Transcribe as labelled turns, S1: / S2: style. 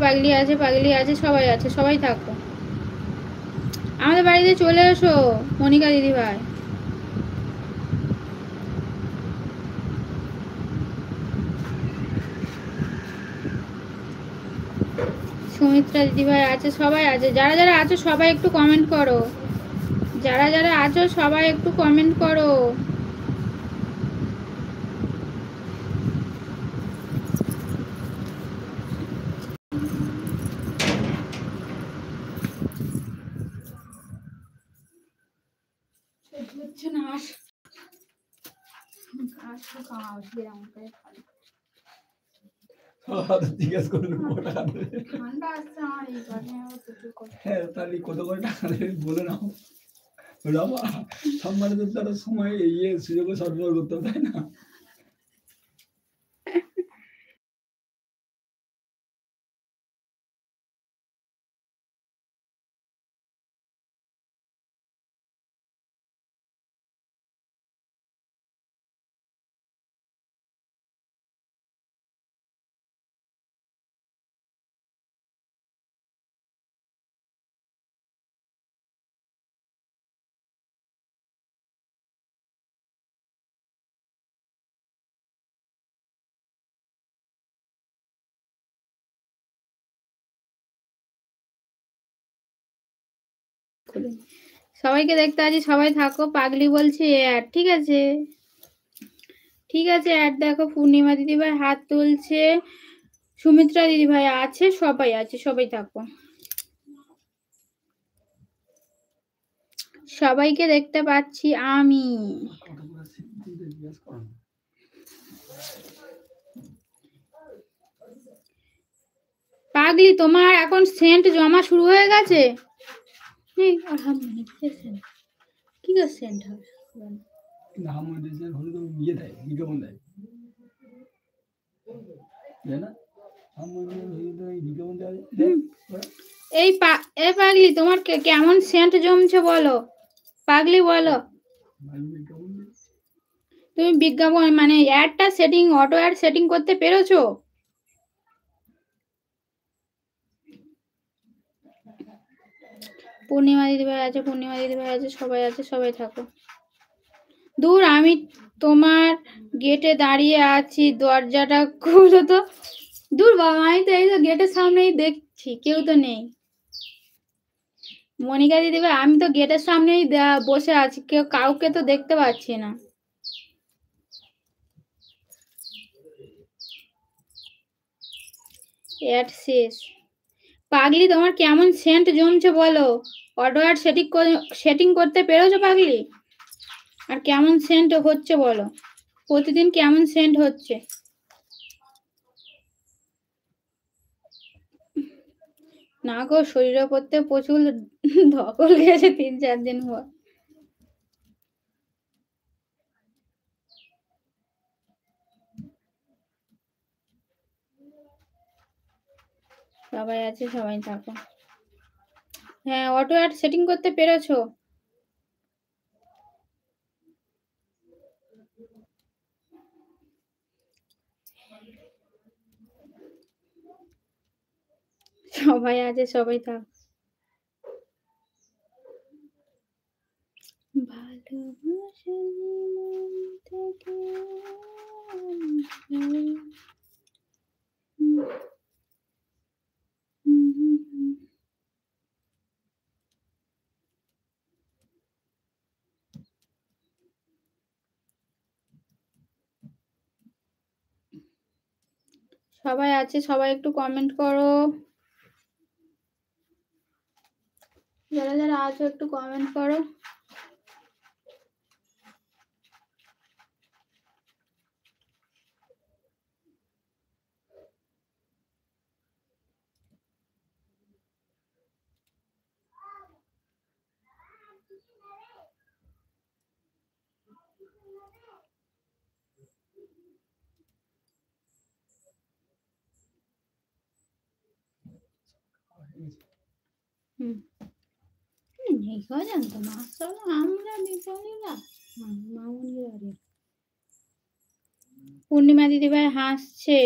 S1: পাগলি আছে, সবাই আছে, সবাই থাকো। আমাদের বাড়িতে চলে এসো মনিকা দিদি ভাই। সুমিত্রা দিদি ভাই আছে, সবাই আছে। যারা যারা আছো সবাই একটু কমেন্ট করো। যারা যারা আছো সবাই একটু কমেন্ট করো।
S2: জিজ্ঞেস করলো হ্যাঁ তাহলে কত করে টাকা দেবে বলে নাও। বাবা সম্মানিত তারা সময় সুযোগে সদ্ব্যবহার করতে হবে, তাই না?
S1: সবাইকে দেখতে আছি, সবাই থাকো। পাগলি বলছে অ্যাড, ঠিক আছে ঠিক আছে অ্যাড দেখো। পূর্ণিমা দিদি ভাই হাত তুলছে, সুমিত্রা দিদি ভাই আছে, সবাই থাকো। সবাইকে দেখতে পাচ্ছি আমি। পাগলি তোমার এখন সেন্ট জমা শুরু হয়ে গেছে? কি সেন্ট হবে এই পাগলি তোমার কেমন সেন্ট জমছে বলো? পাগলি বলো। তুমি বিজ্ঞাপন মানে অ্যাডটা সেটিং, অটো অ্যাড সেটিং করতে পেরেছো? পূর্ণিমা দিদিভাই আছে, সবাই থাকো। দূর আমি তোমার গেটে দাঁড়িয়ে আছি, দরজাটা খুলো তো। দূর বাবা, আমি তো এই তো গেটের সামনেই দেখছি, কেউ তো নেই। মনিকা দিদিভাই আমি তো গেটের সামনেই বসে আছি, কাউকে তো দেখতে পাচ্ছি না। অ্যাড শেষ। পাগলি তোমার কেমন সেন্ট জমছে বলো? অটো অ্যাড সেটিং করতে পেরেছো পাগলি? আর কেমন সেন্ট হচ্ছে বলো? প্রতিদিন কেমন সেন্ট হচ্ছে? না গো, শরীরের করতে প্রচুর ধকল গেছে 3-4 দিন পর। সবাই আছে, সবাই থাকো। হ্যাঁ, অটো অ্যাড সেটিং করতে পেরেছো? সবাই আছে, সবাই থাক। ভালোবাসা থেকে সবাই আছে, সবাই একটু কমেন্ট করো। যারা যারা আছো একটু কমেন্ট করো। জানতো না আসলে আমরা বিপরীরা মামুনি বাড়ি। পূর্ণিমা দিদিভাই হাসছে।